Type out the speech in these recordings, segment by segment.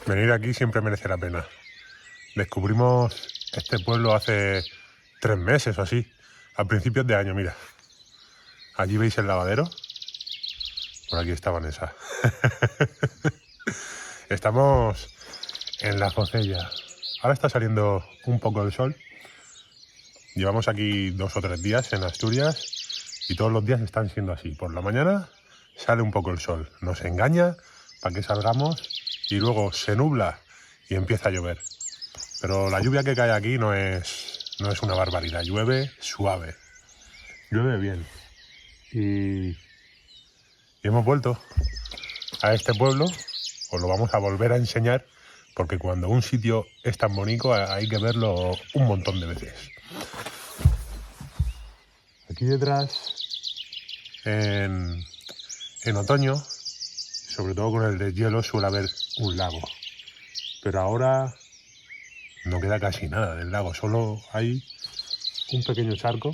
Venir aquí siempre merece la pena. Descubrimos este pueblo hace 3 meses o así, a principios de año, mira. Allí veis el lavadero. Por aquí está Vanessa. Estamos en La Focella. Ahora está saliendo un poco el sol. Llevamos aquí 2 o 3 días en Asturias y todos los días están siendo así. Por la mañana sale un poco el sol, nos engaña para que salgamos y luego se nubla y empieza a llover. Pero la lluvia que cae aquí no es una barbaridad, llueve suave, llueve bien. Y hemos vuelto a este pueblo, os lo vamos a volver a enseñar, porque cuando un sitio es tan bonito hay que verlo un montón de veces. Aquí detrás, en otoño, sobre todo con el deshielo, suele haber un lago. Pero ahora no queda casi nada del lago, solo hay un pequeño charco,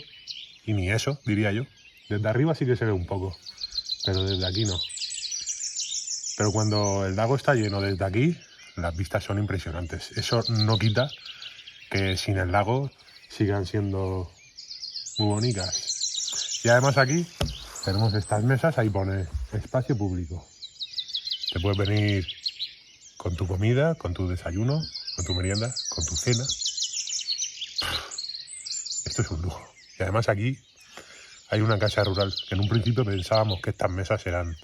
y ni eso, diría yo. Desde arriba sí que se ve un poco, pero desde aquí no. Pero cuando el lago está lleno desde aquí, las vistas son impresionantes. Eso no quita que sin el lago sigan siendo muy bonitas. Y además aquí tenemos estas mesas, ahí pone espacio público. Te puedes venir con tu comida, con tu desayuno, con tu merienda, con tu cena. Esto es un lujo. Y además aquí hay una casa rural, que en un principio pensábamos que estas mesas eran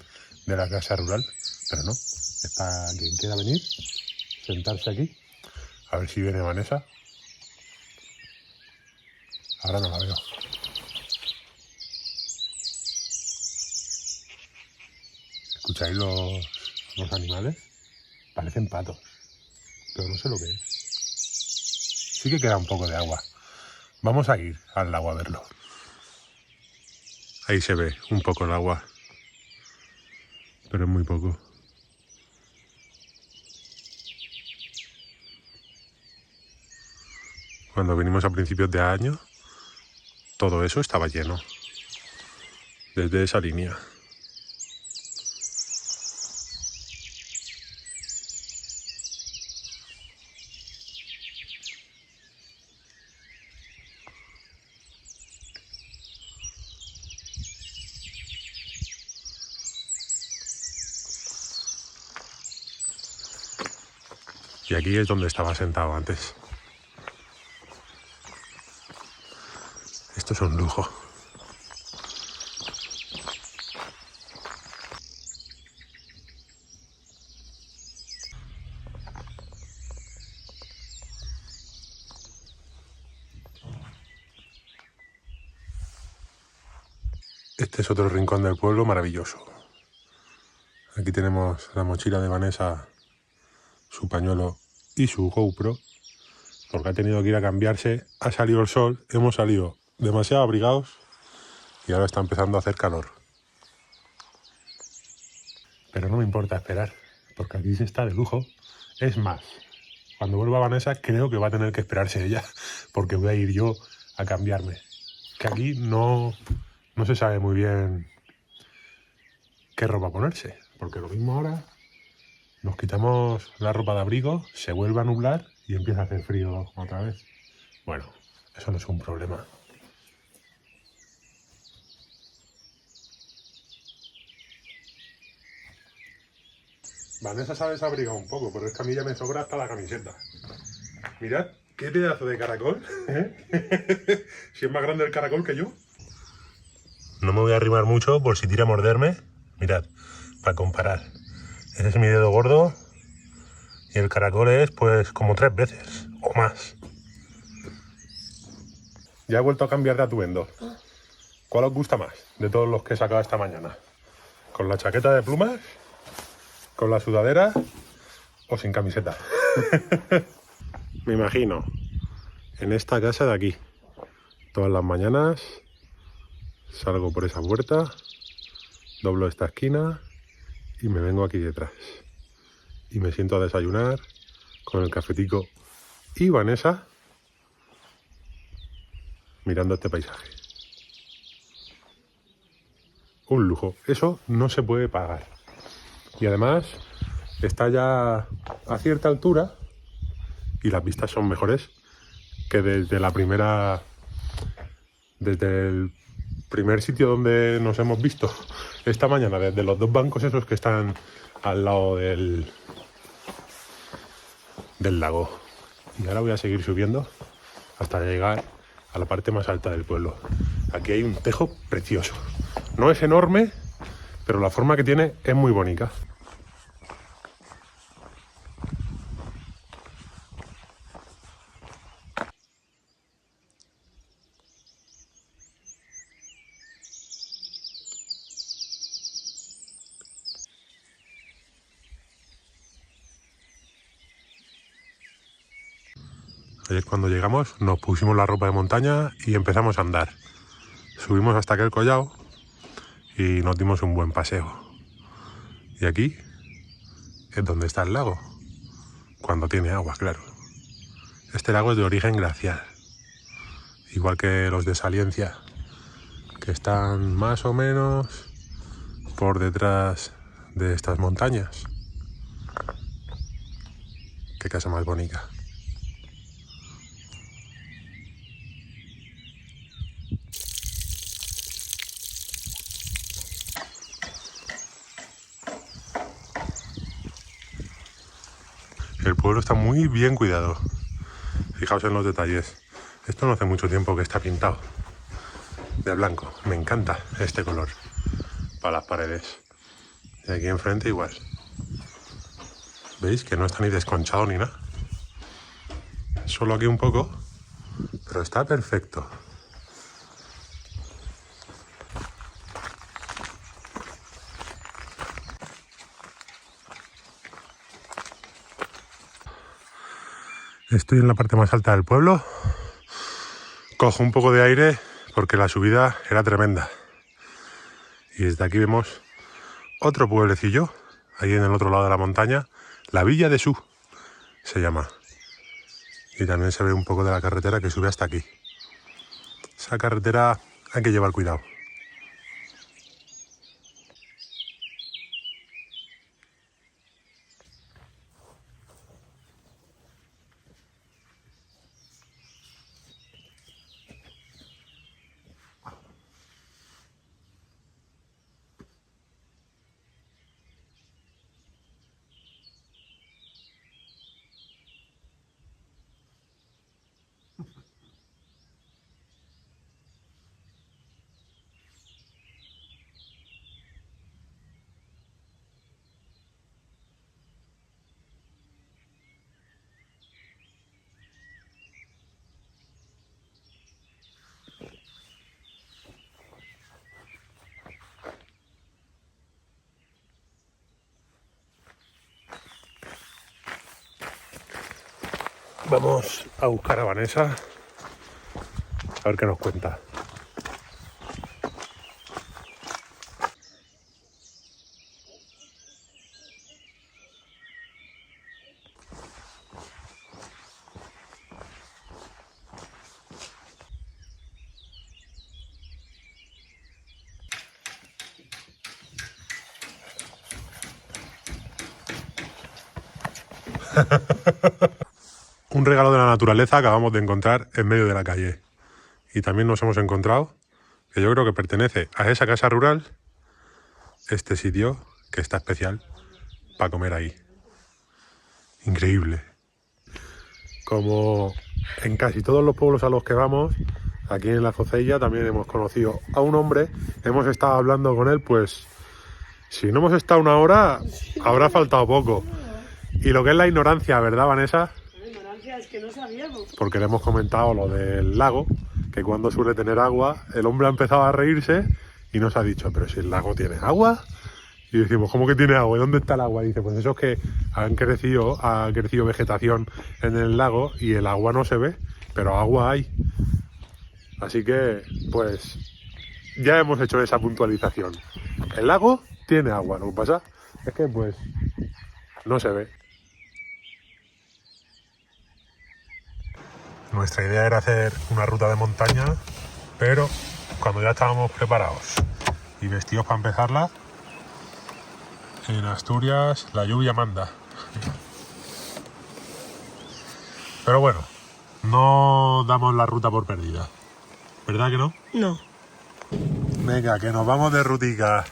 de la casa rural, pero no. Es para quien quiera venir, sentarse aquí. A ver si viene Vanessa. Ahora no la veo. ¿Escucháis los animales? Parecen patos, pero no sé lo que es. Sí que queda un poco de agua. Vamos a ir al lago a verlo. Ahí se ve un poco el agua, pero es muy poco. Cuando vinimos a principios de año, todo eso estaba lleno, desde esa línea. Y aquí es donde estaba sentado antes. Esto es un lujo. Este es otro rincón del pueblo maravilloso. Aquí tenemos la mochila de Vanessa, su pañuelo y su GoPro, porque ha tenido que ir a cambiarse. Ha salido el sol, hemos salido demasiado abrigados y ahora está empezando a hacer calor. Pero no me importa esperar, porque aquí se está de lujo. Es más, cuando vuelva Vanessa creo que va a tener que esperarse ella, porque voy a ir yo a cambiarme. Que aquí no se sabe muy bien qué ropa ponerse, porque lo mismo ahora nos quitamos la ropa de abrigo, se vuelve a nublar y empieza a hacer frío otra vez. Bueno, eso no es un problema. Vanessa sabe desabrigar un poco, pero es que a mí ya me sobra hasta la camiseta. Mirad, qué pedazo de caracol, ¿eh? Si es más grande el caracol que yo. No me voy a arrimar mucho por si tira a morderme. Mirad, para comparar. Ese es mi dedo gordo y el caracol es pues como 3 veces o más. Ya he vuelto a cambiar de atuendo. ¿Cuál os gusta más de todos los que he sacado esta mañana? ¿Con la chaqueta de plumas? ¿Con la sudadera? ¿O sin camiseta? Me imagino en esta casa de aquí. Todas las mañanas salgo por esa puerta, doblo esta esquina y me vengo aquí detrás. Y me siento a desayunar con el cafetico y Vanessa mirando este paisaje. Un lujo. Eso no se puede pagar. Y además está ya a cierta altura y las vistas son mejores que desde el primer sitio donde nos hemos visto esta mañana, desde los dos bancos esos que están al lado del lago. Y ahora voy a seguir subiendo hasta llegar a la parte más alta del pueblo. Aquí hay un tejo precioso. No es enorme, pero la forma que tiene es muy bonita. Ayer cuando llegamos nos pusimos la ropa de montaña y empezamos a andar. Subimos hasta aquel collado y nos dimos un buen paseo. Y aquí es donde está el lago, cuando tiene agua, claro. Este lago es de origen glacial, igual que los de Saliencia, que están más o menos por detrás de estas montañas. Qué casa más bonita. El pueblo está muy bien cuidado. Fijaos en los detalles. Esto no hace mucho tiempo que está pintado de blanco. Me encanta este color para las paredes. Y aquí enfrente igual. ¿Veis? Que no está ni desconchado ni nada. Solo aquí un poco, pero está perfecto. Estoy en la parte más alta del pueblo. Cojo un poco de aire porque la subida era tremenda. Y desde aquí vemos otro pueblecillo, ahí en el otro lado de la montaña, la Villa de Sú se llama. Y también se ve un poco de la carretera que sube hasta aquí. Esa carretera hay que llevar cuidado. Vamos a buscar a Vanessa, a ver qué nos cuenta. Un regalo de la naturaleza acabamos de encontrar en medio de la calle. Y también nos hemos encontrado, que yo creo que pertenece a esa casa rural, este sitio que está especial para comer ahí. Increíble. Como en casi todos los pueblos a los que vamos, aquí en La Focella también hemos conocido a un hombre, hemos estado hablando con él, pues si no hemos estado una hora, habrá faltado poco. Y lo que es la ignorancia, ¿verdad, Vanessa? La ignorancia es que no sabíamos. Porque le hemos comentado lo del lago, que cuando suele tener agua, el hombre ha empezado a reírse y nos ha dicho, pero si el lago tiene agua. Y decimos, ¿cómo que tiene agua? ¿Y dónde está el agua? Y dice, pues eso es que ha crecido vegetación en el lago y el agua no se ve, pero agua hay. Así que, pues, ya hemos hecho esa puntualización. El lago tiene agua, lo que pasa es que, pues, no se ve. Nuestra idea era hacer una ruta de montaña, pero cuando ya estábamos preparados y vestidos para empezarla, En Asturias la lluvia manda. Pero bueno, no damos la ruta por perdida. ¿Verdad que no? No. Venga, que nos vamos de rutica.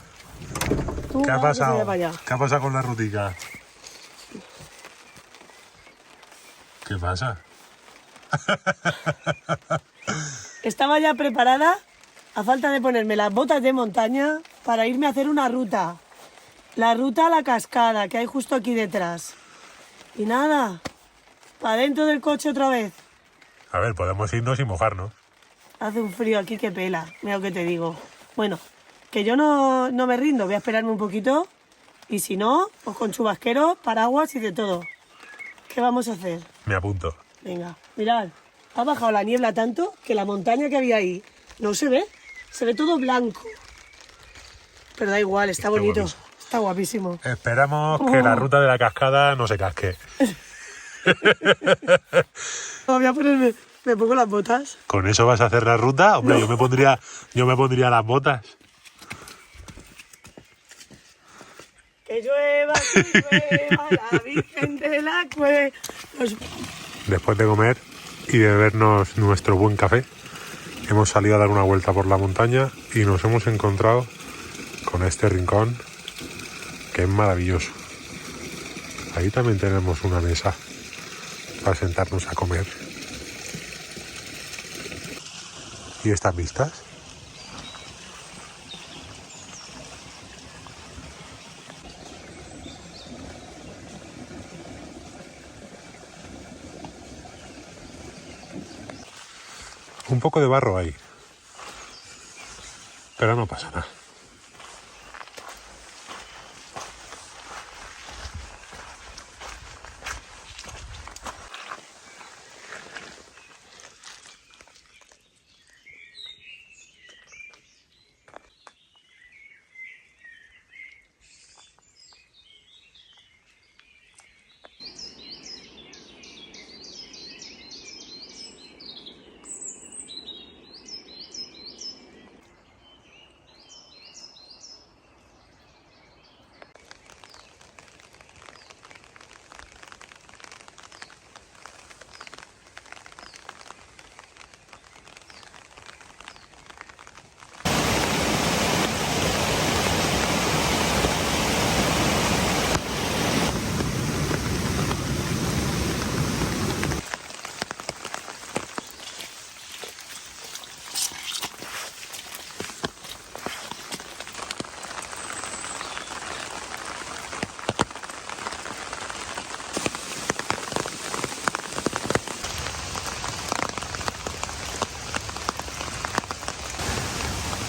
Tú ¿Qué ha vas, que se pasado? vaya para allá. ¿Qué ha pasado con la rutica? ¿Qué pasa? Estaba ya preparada, a falta de ponerme las botas de montaña, para irme a hacer una ruta. La ruta a la cascada, que hay justo aquí detrás. Y nada, para dentro del coche otra vez. A ver, podemos irnos y mojarnos. Hace un frío aquí que pela, mira lo que te digo. Bueno, que yo no me rindo, voy a esperarme un poquito. Y si no, pues con chubasquero, paraguas y de todo. ¿Qué vamos a hacer? Me apunto. Venga, mirad, ha bajado la niebla tanto que la montaña que había ahí no se ve todo blanco. Pero da igual, está bonito, guapísimo. está guapísimo. Esperamos que la ruta de la cascada no se casque. Voy a ponerme, me pongo las botas. ¿Con eso vas a hacer la ruta? Hombre, No. yo me pondría las botas. Que llueva, la Virgen de la Cue. Después de comer y de bebernos nuestro buen café, hemos salido a dar una vuelta por la montaña y nos hemos encontrado con este rincón que es maravilloso. Ahí también tenemos una mesa para sentarnos a comer. ¿Y estas vistas? Un poco de barro ahí, pero no pasa nada.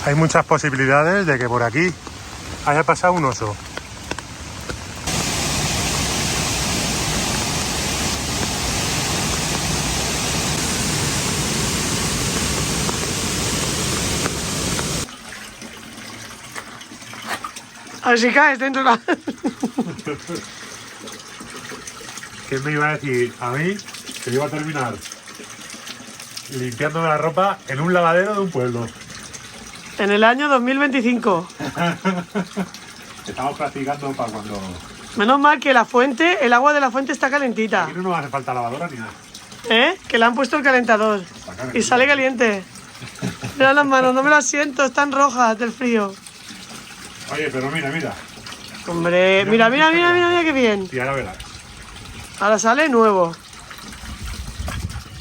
Hay muchas posibilidades de que por aquí haya pasado un oso. A ver si caes dentro de la... ¿Quién me iba a decir a mí que iba a terminar limpiándome la ropa en un lavadero de un pueblo? En el año 2025. Estamos practicando para cuando... Menos mal que la fuente, el agua de la fuente está calentita. Aquí no nos hace falta lavadora ni nada. Que le han puesto el calentador. Y sale caliente. Mira las manos, no me las siento, están rojas del frío. Oye, pero mira. Hombre, mira qué bien. Y ahora verás. Ahora sale nuevo.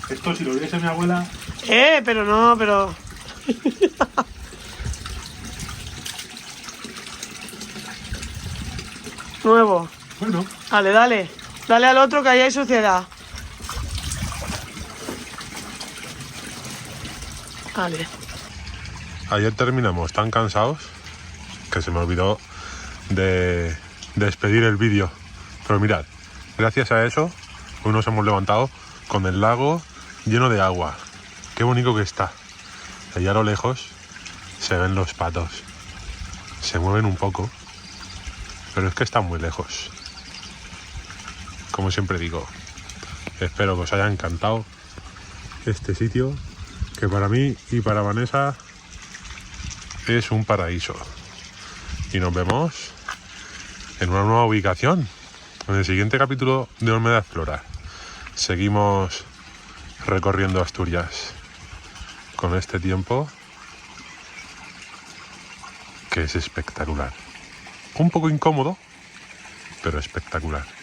Esto si lo viese mi abuela... Pero... Nuevo. Bueno, Dale al otro que ahí hay suciedad. Vale. ayer terminamos tan cansados que se me olvidó de despedir el vídeo. Pero mirad, gracias a eso hoy nos hemos levantado con el lago lleno de agua. Qué bonito que está. Allá a lo lejos se ven los patos. Se mueven un poco, pero es que están muy lejos. Como siempre digo, espero que os haya encantado este sitio, que para mí y para Vanessa es un paraíso. Y nos vemos en una nueva ubicación. En el siguiente capítulo de Olmeda Explora seguimos recorriendo Asturias con este tiempo que es espectacular. Un poco incómodo, pero espectacular.